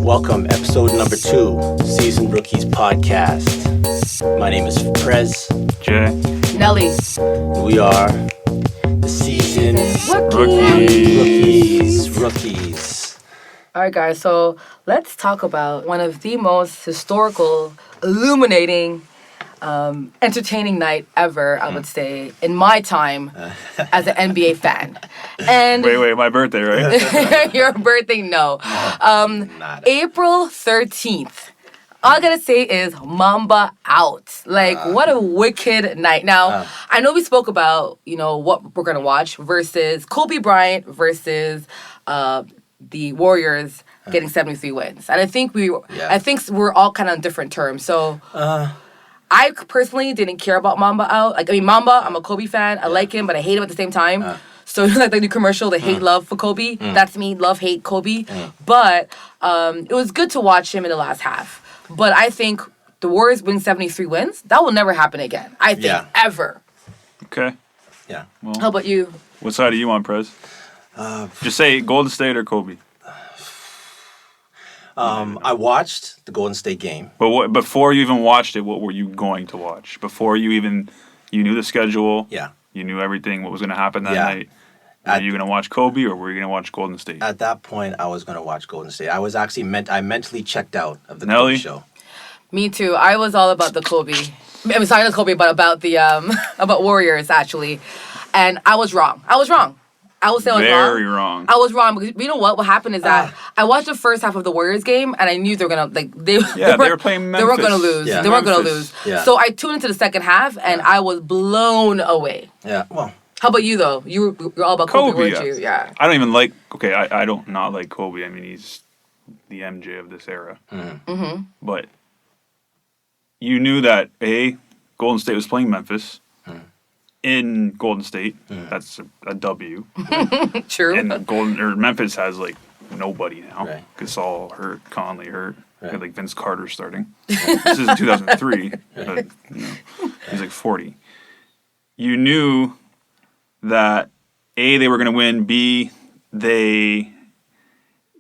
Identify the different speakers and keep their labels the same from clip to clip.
Speaker 1: Welcome, episode number 2, Season Rookies Podcast. My name is Prez.
Speaker 2: Jay.
Speaker 3: Nelly.
Speaker 1: We are the Season Rookies.
Speaker 3: All right, guys, so let's talk about one of the most historical, illuminating, entertaining night ever, I would say, in my time as an NBA fan. And
Speaker 2: Wait, my birthday, right?
Speaker 3: your birthday, no. April 13th. All I gotta say is MAMBA out. Like, what a wicked night. Now, I know we spoke about, what we're gonna watch versus Kobe Bryant versus the Warriors getting 73 wins. And I think we're all kind of on different terms. So I personally didn't care about MAMBA out. MAMBA, I'm a Kobe fan. I like him, but I hate him at the same time. So like the new commercial, the hate love for Kobe. That's me, love hate Kobe. But it was good to watch him in the last half. But I think the Warriors winning 73 wins, that will never happen again. I think ever.
Speaker 2: Okay.
Speaker 1: Yeah.
Speaker 2: Well,
Speaker 3: how about you?
Speaker 2: What side are you on, Prez? Just say Golden State or Kobe.
Speaker 1: I watched the Golden State game.
Speaker 2: But before you even watched it, what were you going to watch? Before you knew the schedule.
Speaker 1: Yeah.
Speaker 2: You knew everything, what was going to happen that night. Were you going to watch Kobe or were you going to watch Golden State?
Speaker 1: At that point, I was going to watch Golden State. I was actually I mentally checked out of the
Speaker 2: Nelly?
Speaker 1: Kobe show.
Speaker 3: Me too. I was all about the Kobe. I'm sorry, not Kobe, but about the about Warriors actually, and I was wrong. I will say I was
Speaker 2: Very wrong.
Speaker 3: I was wrong because you know what? What happened is that I watched the first half of the Warriors game and I knew they were gonna they
Speaker 2: were playing Memphis.
Speaker 3: They weren't gonna lose.
Speaker 1: Yeah.
Speaker 3: They weren't gonna lose.
Speaker 1: Yeah.
Speaker 3: So I tuned into the second half and I was blown away.
Speaker 1: Yeah. Well.
Speaker 3: How about you though? You're all about Kobe, weren't you? Yeah.
Speaker 2: I don't even like. Okay, I don't not like Kobe. I mean, he's the MJ of this era.
Speaker 3: Mm-hmm.
Speaker 2: But you knew that Golden State was playing Memphis in Golden State. That's a W.
Speaker 3: True.
Speaker 2: And Memphis has like nobody now.
Speaker 1: Right.
Speaker 2: Gasol hurt, Conley hurt.
Speaker 1: Right.
Speaker 2: Had like Vince Carter starting. This is 2003. But, he's like 40. You knew that A, they were going to win. B, they're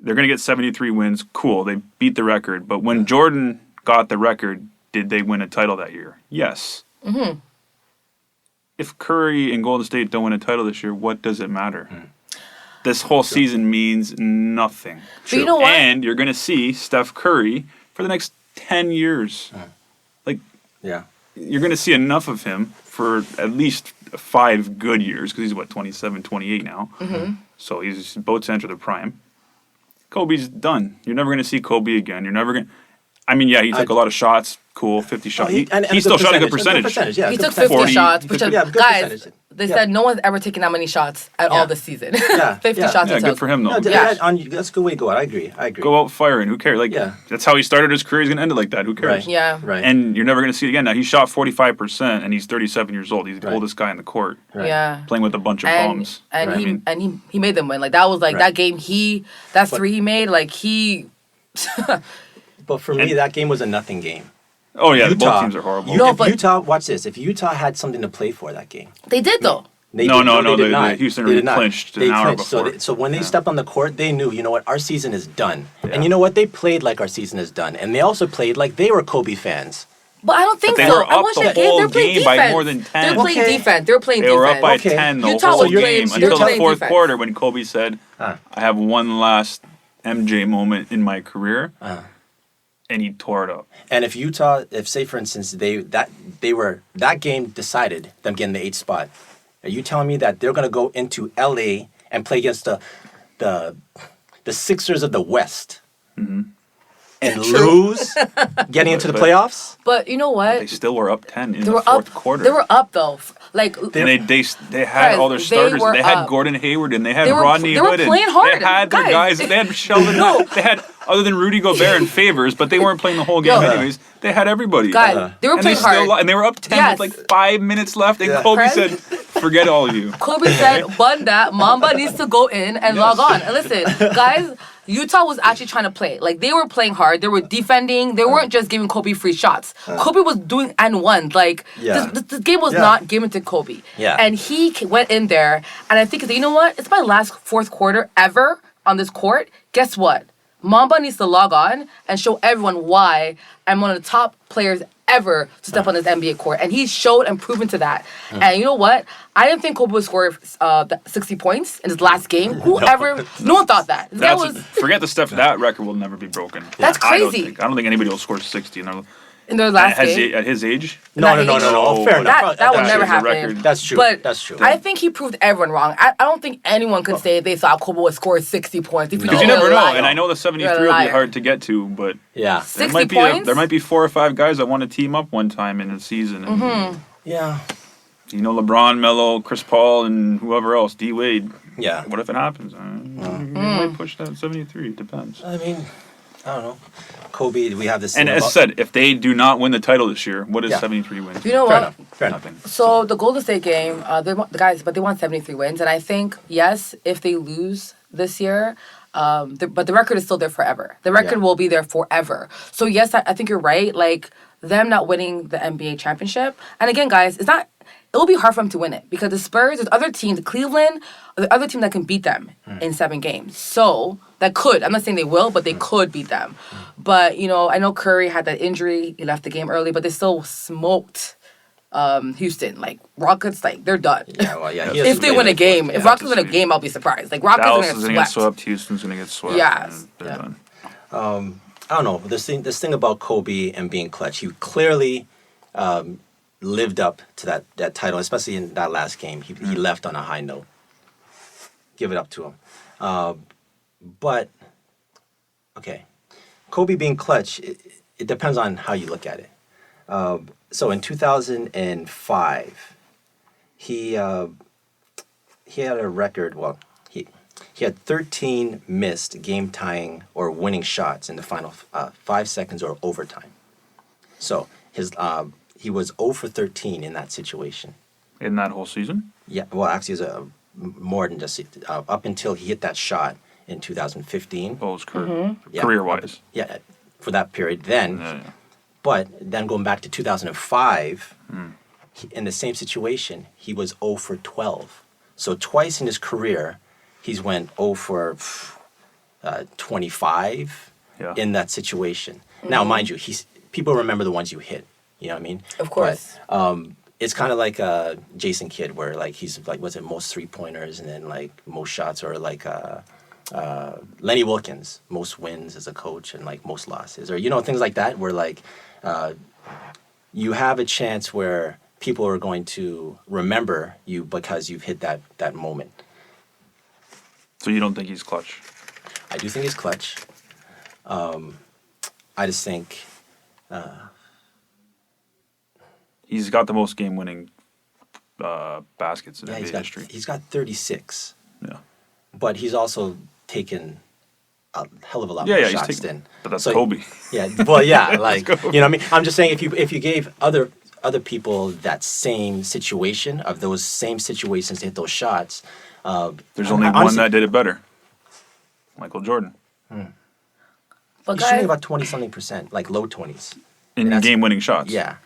Speaker 2: going to get 73 wins. Cool, they beat the record. But when Jordan got the record, did they win a title that year? Yes.
Speaker 3: Mm-hmm.
Speaker 2: If Curry and Golden State don't win a title this year, what does it matter? This whole season means nothing.
Speaker 3: But you know what?
Speaker 2: And you're going to see Steph Curry for the next 10 years. You're going to see enough of him for at least 5 good years, because he's, 27, 28 now.
Speaker 3: Mm-hmm.
Speaker 2: So he's about to enter the prime. Kobe's done. You're never going to see Kobe again. You're never going to... I mean, yeah, he took a lot of shots. Cool, 50 shots. He still shot a good percentage.
Speaker 1: Yeah,
Speaker 3: he took 50
Speaker 2: 40,
Speaker 3: shots.
Speaker 1: good
Speaker 3: Guys,
Speaker 1: percentage.
Speaker 3: they said no one's ever taken that many shots at all this season. 50 shots.
Speaker 2: Yeah, good for him, though.
Speaker 1: That's a good way to go out. I agree.
Speaker 2: Go out firing. Who cares? That's how he started his career. He's going to end it like that. Who cares?
Speaker 1: Right.
Speaker 3: Yeah.
Speaker 1: Right.
Speaker 2: And you're never going to see it again. Now, he shot 45%, and he's 37 years old. He's the oldest guy in the court.
Speaker 1: Right.
Speaker 3: Yeah.
Speaker 2: Playing with a bunch of bums.
Speaker 3: And he made them win. Like, that was, that game, that three he made,
Speaker 1: But for me, that game was a nothing game.
Speaker 2: Oh, yeah, both teams are horrible.
Speaker 1: Utah, watch this. If Utah had something to play for that game.
Speaker 3: They did, though.
Speaker 1: They did not.
Speaker 2: Houston
Speaker 1: They did not.
Speaker 2: clinched
Speaker 1: They
Speaker 2: an hour
Speaker 1: clinched.
Speaker 2: before.
Speaker 1: So when they stepped on the court, they knew, you know what, our season is done. Yeah. And you know what, they played like our season is done. And they also played like they were Kobe fans.
Speaker 3: But I don't think
Speaker 2: they
Speaker 3: so.
Speaker 2: were up the whole game by more than 10.
Speaker 3: They're playing defense.
Speaker 2: They were up by 10 the
Speaker 3: Utah
Speaker 2: whole
Speaker 3: was
Speaker 2: game until the fourth
Speaker 3: defense.
Speaker 2: quarter when Kobe said, I have one last MJ moment in my career. And he tore it up. And
Speaker 1: if say for instance that game decided them getting the 8th spot, are you telling me that they're gonna go into LA and play against the Sixers of the West and lose getting into the playoffs?
Speaker 3: But you know what?
Speaker 2: They still were up 10 in the fourth quarter.
Speaker 3: They were up though.
Speaker 2: They had all their starters. They had Gordon Hayward and they had Rodney Hood.
Speaker 3: They were playing hard.
Speaker 2: They had their guys. They had Sheldon. They had, other than Rudy Gobert and Favors, but they weren't playing the whole game anyways. They had everybody.
Speaker 3: Guys, they were playing hard.
Speaker 2: And they were up 10 with 5 minutes left. And Kobe said, forget all of you.
Speaker 3: Kobe said, Bunda, MAMBA needs to go in and log on. And listen, guys, Utah was actually trying to play. They were playing hard. They were defending. They weren't just giving Kobe free shots. Kobe was doing and one. This game was not given to Kobe.
Speaker 1: Yeah.
Speaker 3: And he went in there. And I think, you know what? It's my last fourth quarter ever on this court. Guess what? Mamba needs to log on and show everyone why I'm one of the top players ever to step on this NBA court. And he's showed and proven to that. And you know what? I didn't think Kobe would score 60 points in his last game. Whoever, no one thought that.
Speaker 2: Forget the stuff. That record will never be broken.
Speaker 3: That's crazy.
Speaker 2: I don't think anybody will score 60
Speaker 3: in their last game.
Speaker 2: At his age?
Speaker 1: No. Fair enough.
Speaker 3: That will never happen.
Speaker 1: That's true.
Speaker 3: But
Speaker 1: that's true.
Speaker 3: I think he proved everyone wrong. I don't think anyone could say they thought Kobe would score 60 points.
Speaker 2: Because you never know. And I know the 73 will be hard to get to, but
Speaker 1: yeah,
Speaker 3: 60 points?
Speaker 2: There might be 4 or 5 guys that want to team up one time in a season. And,
Speaker 1: yeah.
Speaker 2: You know, LeBron, Melo, Chris Paul, and whoever else, D Wade.
Speaker 1: Yeah.
Speaker 2: What if it happens? You might push that 73. It depends.
Speaker 1: I mean, I don't know. Kobe, we have this.
Speaker 2: And as I said, if they do not win the title this year, what does 73 win?
Speaker 3: You know what?
Speaker 1: Fair enough.
Speaker 3: So the Golden State game, they won 73 wins, and I think yes, if they lose this year, but the record is still there forever. The record will be there forever. So yes, I think you're right. Like them not winning the NBA championship, and again, guys, it will be hard for them to win it because the Spurs, there's other teams, Cleveland, the other team that can beat them in 7 games. So that could, I'm not saying they will, but they could beat them. But, you know, I know Curry had that injury. He left the game early, but they still smoked Houston. Like, Rockets, like, they're done.
Speaker 1: Yeah, well, yeah.
Speaker 3: If they win a game. If Rockets win a game, I'll be surprised. Like, Rockets
Speaker 2: Dallas
Speaker 3: are
Speaker 2: is
Speaker 3: going
Speaker 2: going
Speaker 3: to
Speaker 2: to get swept. Houston's going to get swept.
Speaker 3: Yes.
Speaker 2: They're done.
Speaker 1: I don't know. This thing about Kobe and being clutch, he clearly lived up to that title, especially in that last game. He left on a high note. Give it up to him. But, okay, Kobe being clutch, it depends on how you look at it. So in 2005, he had a record, well, he had 13 missed game-tying or winning shots in the final 5 seconds or overtime. So he was 0 for 13 in that situation.
Speaker 2: In that whole season?
Speaker 1: Yeah, well, actually, it was more than just up until he hit that shot in 2015.
Speaker 2: Oh, it was career-wise.
Speaker 1: Yeah, for that period then.
Speaker 2: Yeah.
Speaker 1: But then going back to 2005, in the same situation, he was 0 for 12. So twice in his career, he's went 0 for 25 in that situation. Now, mind you, people remember the ones you hit. You know what I mean?
Speaker 3: Of course.
Speaker 1: But, it's kind of like Jason Kidd, where like he's like was it most 3-pointers and then like most shots, or like Lenny Wilkins, most wins as a coach and like most losses, or you know, things like that, where like you have a chance where people are going to remember you because you've hit that moment.
Speaker 2: So you don't think he's clutch?
Speaker 1: I do think he's clutch. I just think
Speaker 2: he's got the most game-winning baskets in NBA history.
Speaker 1: He's got 36.
Speaker 2: Yeah.
Speaker 1: But he's also taken a hell of a lot
Speaker 2: more
Speaker 1: shots than.
Speaker 2: But that's Kobe.
Speaker 1: Yeah. Well, yeah. Like you know what I mean. I'm just saying if you gave other people that same situation of those same situations to hit those shots.
Speaker 2: There's only one that did it better. Michael Jordan.
Speaker 3: But
Speaker 1: he's shooting about 20-something%, like low 20s.
Speaker 2: In game-winning shots.
Speaker 1: Yeah.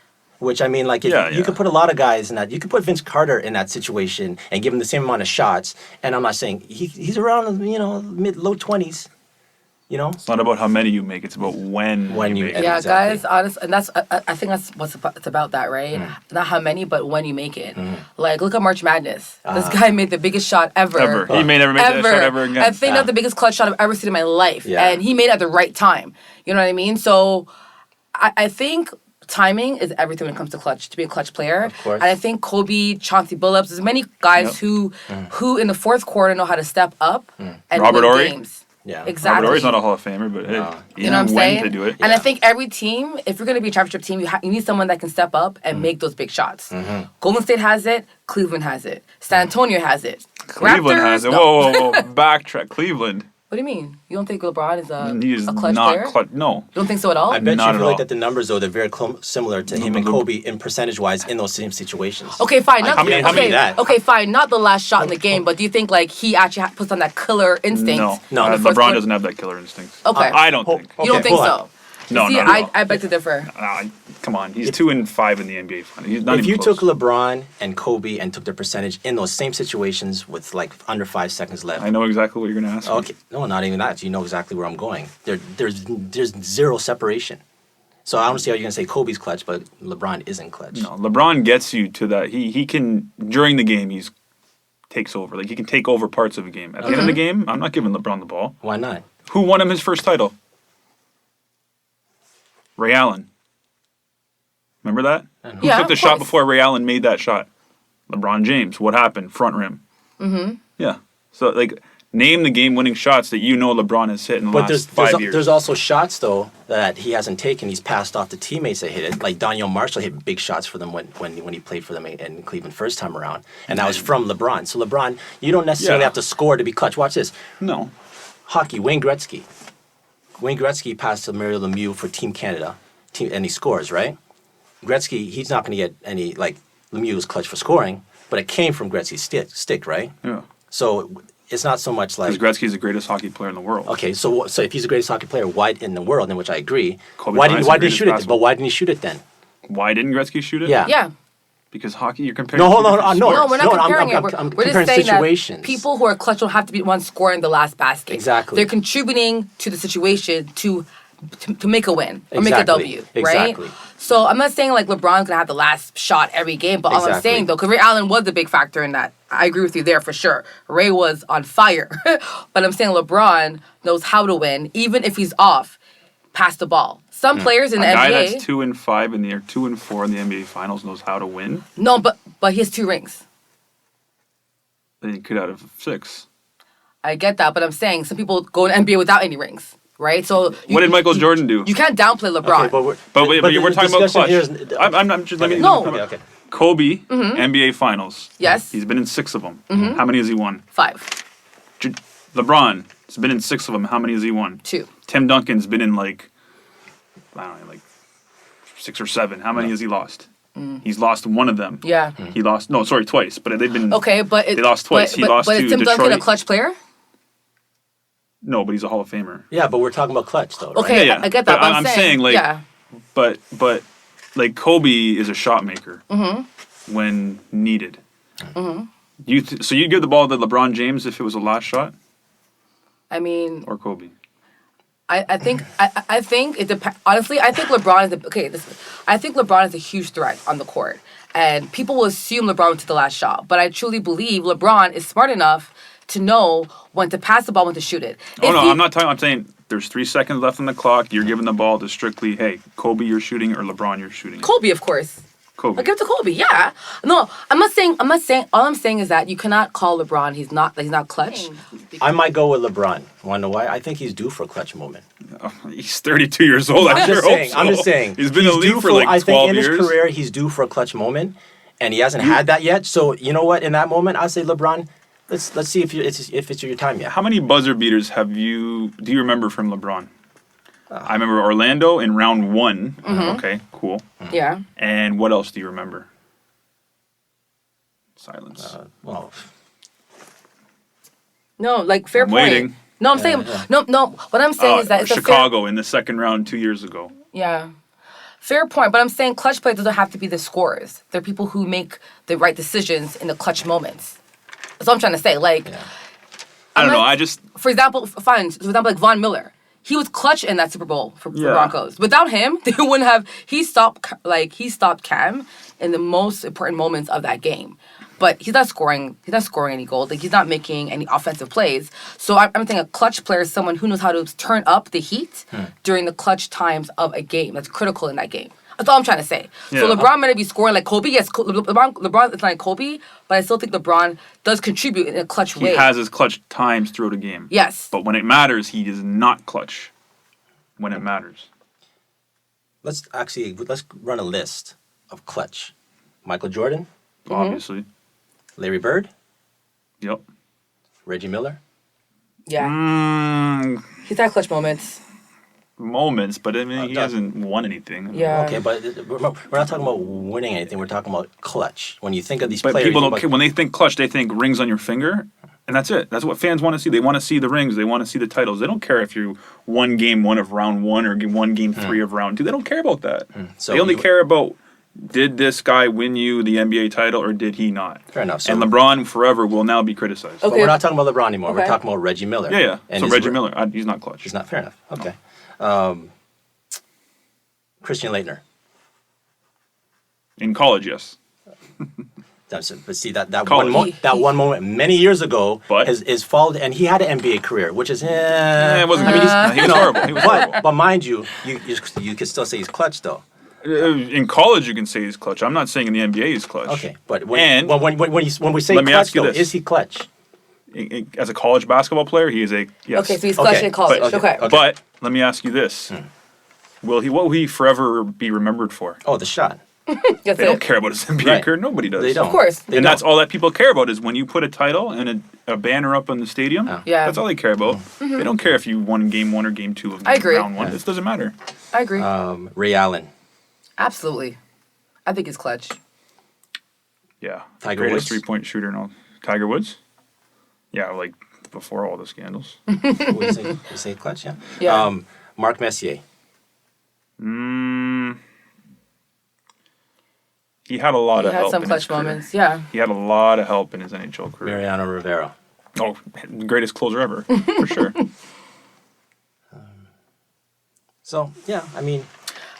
Speaker 1: Which, I mean, like, you could put a lot of guys in that. You could put Vince Carter in that situation and give him the same amount of shots. And I'm not saying he's around, you know, low 20s. You know,
Speaker 2: it's not about how many you make; it's about when you make it.
Speaker 3: Yeah, guys, honest, and that's I think that's it's about that, right? Not how many, but when you make it. Like, look at March Madness. This guy made the biggest shot ever.
Speaker 2: He may never make that shot ever again.
Speaker 3: I think that's the biggest clutch shot I've ever seen in my life, and he made it at the right time. You know what I mean? So, I think timing is everything when it comes to clutch, to be a clutch player.
Speaker 1: Of course.
Speaker 3: And I think Kobe, Chauncey Billups, there's many guys who in the fourth quarter know how to step up and
Speaker 2: Robert
Speaker 3: win
Speaker 2: Horry?
Speaker 3: games.
Speaker 1: Yeah.
Speaker 3: Exactly.
Speaker 2: Robert Horry's not a Hall of Famer, but
Speaker 3: you know what I'm saying?
Speaker 2: To do it.
Speaker 3: And I think every team, if you're going to be a championship team, you need someone that can step up and make those big shots. Golden State has it. Cleveland has it. San Antonio has it.
Speaker 2: Cleveland has it. Whoa. Backtrack. Cleveland.
Speaker 3: What do you mean? You don't think LeBron is
Speaker 2: he is
Speaker 3: a clutch
Speaker 2: not
Speaker 3: player?
Speaker 2: Clutch. No.
Speaker 3: You don't think so at all?
Speaker 1: I bet
Speaker 2: Not
Speaker 1: you if you
Speaker 2: at
Speaker 1: looked
Speaker 2: all.
Speaker 1: at the numbers, though, they're very similar to him and Kobe in percentage-wise in those same situations.
Speaker 3: Okay, fine. Not,
Speaker 2: How many that?
Speaker 3: Okay, fine. Not the last shot in the game, but do you think like he actually puts on that killer instinct?
Speaker 2: No.
Speaker 3: in the first
Speaker 2: LeBron
Speaker 3: quarter?
Speaker 2: doesn't have that killer instinct.
Speaker 3: Okay.
Speaker 2: I don't think.
Speaker 3: You don't think so?
Speaker 2: No,
Speaker 3: See,
Speaker 2: not at all.
Speaker 3: I beg to differ.
Speaker 2: Come on, he's 2-5 in the NBA final. He's not
Speaker 1: If
Speaker 2: even
Speaker 1: you
Speaker 2: close.
Speaker 1: took LeBron and Kobe and took their percentage in those same situations with like under 5 seconds left.
Speaker 2: I know exactly what you're going to ask. me.
Speaker 1: Okay, no, not even that. You know exactly where I'm going. There's zero separation. So I don't see how you're gonna say Kobe's clutch, but LeBron isn't clutch.
Speaker 2: No, LeBron gets you to that. He can during the game takes over. Like he can take over parts of a game. At the end of the game, I'm not giving LeBron the ball.
Speaker 1: Why not?
Speaker 2: Who won him his first title? Ray Allen. Remember that? Who
Speaker 3: Yeah,
Speaker 2: took the
Speaker 3: of
Speaker 2: shot
Speaker 3: course.
Speaker 2: before Ray Allen made that shot? LeBron James. What happened? Front rim. Mm-hmm. Yeah. So like, name the game-winning shots that you know LeBron has hit in the
Speaker 1: But
Speaker 2: last 5 years.
Speaker 1: there's also shots though that he hasn't taken. He's passed off to teammates that hit it. Like Daniel Marshall hit big shots for them when he played for them in Cleveland first time around, and that was from LeBron. So LeBron, you don't necessarily
Speaker 2: Yeah.
Speaker 1: have to score to be clutch. Watch this.
Speaker 2: No.
Speaker 1: Hockey. Wayne Gretzky. Wayne Gretzky passed to Mario Lemieux for Team Canada, and he scores, right? Gretzky, he's not going to get any like Lemieux's clutch for scoring, but it came from Gretzky's stick, right?
Speaker 2: Yeah.
Speaker 1: So it's not so much like
Speaker 2: Because Gretzky's the greatest hockey player in the world.
Speaker 1: okay, so if he's the greatest hockey player, why in the world? In which I agree.
Speaker 2: Kobe
Speaker 1: Why
Speaker 2: Bryant's
Speaker 1: didn't
Speaker 2: the
Speaker 1: he shoot it?
Speaker 2: greatest
Speaker 1: But why didn't he shoot it then?
Speaker 2: Why didn't Gretzky shoot it?
Speaker 1: Yeah.
Speaker 3: Yeah.
Speaker 2: Because hockey, you're comparing.
Speaker 1: No,
Speaker 2: two
Speaker 1: hold on,
Speaker 2: different
Speaker 1: no,
Speaker 2: sports.
Speaker 3: No, we're not
Speaker 1: No, I'm-
Speaker 3: comparing
Speaker 1: I'm-
Speaker 3: it.
Speaker 1: I'm
Speaker 3: We're just
Speaker 1: comparing
Speaker 3: saying
Speaker 1: situations.
Speaker 3: that people who are clutch don't have to be the ones scoring the last basket.
Speaker 1: Exactly.
Speaker 3: They're contributing to the situation to make a win or make a
Speaker 1: Exactly.
Speaker 3: W, right?
Speaker 1: Exactly.
Speaker 3: So I'm not saying like LeBron's gonna have the last shot every game, but all I'm
Speaker 1: Exactly.
Speaker 3: saying though, because Ray Allen was the big factor in that. I agree with you there for sure. Ray was on fire, but I'm saying LeBron knows how to win, even if he's off. Pass the ball. Some players in the
Speaker 2: A guy
Speaker 3: NBA,
Speaker 2: that's 2-5 in the 2-4 in the NBA Finals knows how to win.
Speaker 3: no, but he has 2 rings.
Speaker 2: Then he could out of 6.
Speaker 3: I get that, but I'm saying some people go in NBA without any rings, right? So
Speaker 2: What did Michael Jordan do?
Speaker 3: You can't downplay LeBron.
Speaker 1: Okay, but we're,
Speaker 2: But we're
Speaker 1: the
Speaker 2: talking about
Speaker 1: discussion
Speaker 2: clutch.
Speaker 1: here is-
Speaker 2: I'm just let me.
Speaker 3: No.
Speaker 1: Okay.
Speaker 2: Kobe, NBA Finals.
Speaker 3: Yes.
Speaker 2: He's been in 6 of them. How many has he won?
Speaker 3: 5,
Speaker 2: LeBron has been in 6 of them. How many has he won?
Speaker 3: 2.
Speaker 2: Tim Duncan's been in like 6 or 7. How many has he lost? He's lost one of them.
Speaker 3: Yeah.
Speaker 2: He lost twice. But they've been
Speaker 3: Okay, but
Speaker 2: They lost twice. He lost
Speaker 3: but
Speaker 2: to
Speaker 3: is Tim Duncan a
Speaker 2: Detroit.
Speaker 3: clutch player?
Speaker 2: No, but he's a Hall of Famer.
Speaker 1: Yeah, but we're talking about clutch though, right?
Speaker 3: Okay,
Speaker 2: Yeah, yeah.
Speaker 3: I get that.
Speaker 2: But
Speaker 3: But
Speaker 2: I'm saying, like,
Speaker 3: yeah.
Speaker 2: But like Kobe is a shot maker when needed. So you'd give the ball to LeBron James if it was a last shot,
Speaker 3: I mean,
Speaker 2: or Kobe?
Speaker 3: I think it depends. Honestly, I think LeBron is I think LeBron is a huge threat on the court, and people will assume LeBron went to the last shot. But I truly believe LeBron is smart enough to know when to pass the ball, when to shoot it.
Speaker 2: Oh no, I'm not talking. I'm saying there's 3 seconds left on the clock. You're giving the ball to strictly, hey, Kobe, you're shooting, or LeBron, you're shooting.
Speaker 3: Kobe, of course.
Speaker 2: Kobe.
Speaker 3: I give it to Kobe. Yeah. No, I'm not saying. All I'm saying is that you cannot call LeBron. He's not clutch.
Speaker 1: I might go with LeBron. Want to know why? I think he's due for a clutch moment.
Speaker 2: He's 32 years old. I sure hope so.
Speaker 1: I'm just saying.
Speaker 2: He's been in the
Speaker 1: due
Speaker 2: league for like
Speaker 1: I
Speaker 2: 12
Speaker 1: think in
Speaker 2: years.
Speaker 1: his career, he's due for a clutch moment, and he hasn't had that yet. So you know what? In that moment, I say LeBron. Let's see if it's your time yet.
Speaker 2: How many buzzer beaters do you remember from LeBron? I remember Orlando in round 1. Okay, cool.
Speaker 3: Yeah.
Speaker 2: And what else do you remember? Silence.
Speaker 1: Well,
Speaker 3: No, like fair
Speaker 2: I'm
Speaker 3: point.
Speaker 2: waiting.
Speaker 3: No, I'm saying no. What I'm saying is that it's a fair,
Speaker 2: Chicago in the second round 2 years ago.
Speaker 3: yeah, fair point. But I'm saying clutch play doesn't have to be the scorers. They're people who make the right decisions in the clutch moments. That's what I'm trying to say. Like,
Speaker 2: I don't know.
Speaker 3: like-
Speaker 2: I just
Speaker 3: for example, like Von Miller. He was clutch in that Super Bowl for
Speaker 2: Yeah.
Speaker 3: Broncos. Without him, they wouldn't have. He stopped Cam in the most important moments of that game. But he's not scoring. He's not scoring any goals. Like he's not making any offensive plays. So I'm thinking a clutch player is someone who knows how to turn up the heat during the clutch times of a game. That's critical in that game. That's all I'm trying to say. So
Speaker 2: Yeah.
Speaker 3: LeBron might be scoring like Kobe. Yes, LeBron is like Kobe, but I still think LeBron does contribute in a clutch
Speaker 2: he
Speaker 3: way.
Speaker 2: has his clutch times throughout a game.
Speaker 3: Yes.
Speaker 2: But when it matters, he is not clutch. When it matters.
Speaker 1: let's run a list of clutch. Michael Jordan,
Speaker 2: Obviously.
Speaker 1: Larry Bird,
Speaker 2: Yep.
Speaker 1: Reggie Miller.
Speaker 3: Yeah. He's had clutch moments.
Speaker 2: Moments, but I mean, he
Speaker 1: no.
Speaker 2: hasn't won anything.
Speaker 3: Yeah.
Speaker 1: Okay, but we're not talking about winning anything. We're talking about clutch. When you think of these
Speaker 2: But
Speaker 1: players,
Speaker 2: people
Speaker 1: you
Speaker 2: don't.
Speaker 1: think
Speaker 2: When they think clutch, they think rings on your finger. And that's it. That's what fans want to see. They want to see the rings. They want to see the titles. They don't care if you won game 1 of round 1 or won game 3 of round 2. They don't care about that.
Speaker 1: So
Speaker 2: they only care about, did this guy win you the NBA title or did he not?
Speaker 1: Fair enough. So,
Speaker 2: And LeBron forever will now be criticized.
Speaker 3: Okay.
Speaker 1: but we're not talking about LeBron anymore. We're
Speaker 3: Okay.
Speaker 1: talking about Reggie Miller.
Speaker 2: Yeah.
Speaker 1: And
Speaker 2: So
Speaker 1: his
Speaker 2: Reggie
Speaker 1: re-
Speaker 2: Miller, he's not clutch.
Speaker 1: He's not fair enough. Okay. Christian Laettner.
Speaker 2: In college, yes.
Speaker 1: But see that
Speaker 2: College.
Speaker 1: one moment many years ago
Speaker 2: But?
Speaker 1: is followed, and he had an NBA career, which is
Speaker 2: It wasn't good. He was horrible. He was horrible.
Speaker 1: but mind you, you could still say he's clutch though.
Speaker 2: In college, you can say he's clutch. I'm not saying in the NBA he's clutch.
Speaker 1: Okay, but when
Speaker 2: And-
Speaker 1: when we say
Speaker 2: Let me
Speaker 1: clutch
Speaker 2: ask you
Speaker 1: though,
Speaker 2: this.
Speaker 1: is he clutch?
Speaker 2: As a college basketball player, he is a yes.
Speaker 3: Okay, so he's clutch
Speaker 1: Okay,
Speaker 3: in college.
Speaker 1: but-
Speaker 3: Okay.
Speaker 1: okay.
Speaker 2: But let me ask you this: what will he forever be remembered for?
Speaker 1: Oh, the shot.
Speaker 3: That's
Speaker 2: They
Speaker 3: it.
Speaker 2: don't care about his NBA
Speaker 1: Right.
Speaker 2: career. Nobody does.
Speaker 1: They don't.
Speaker 3: Of course.
Speaker 1: They
Speaker 2: And
Speaker 1: don't.
Speaker 2: that's all that people care about is when you put a title and a banner up in the stadium.
Speaker 3: Yeah.
Speaker 2: That's all they care about. They don't care if you won game 1 or game 2 of
Speaker 3: I agree.
Speaker 2: round 1. This doesn't matter.
Speaker 3: I agree.
Speaker 1: Ray Allen.
Speaker 3: Absolutely. I think he's clutch.
Speaker 2: Yeah.
Speaker 1: Tiger
Speaker 2: Greatest
Speaker 1: Woods?
Speaker 2: 3-point shooter and all. Tiger Woods? Yeah, like before all the scandals.
Speaker 1: We say clutch, yeah.
Speaker 3: Yeah.
Speaker 1: Mark Messier.
Speaker 2: He had a lot
Speaker 3: He
Speaker 2: of
Speaker 3: had
Speaker 2: help
Speaker 3: some
Speaker 2: in
Speaker 3: clutch
Speaker 2: his career.
Speaker 3: moments. Yeah.
Speaker 2: He had a lot of help in his NHL career.
Speaker 1: Mariano Rivera.
Speaker 2: Oh, greatest closer ever, for sure.
Speaker 1: So yeah, I mean,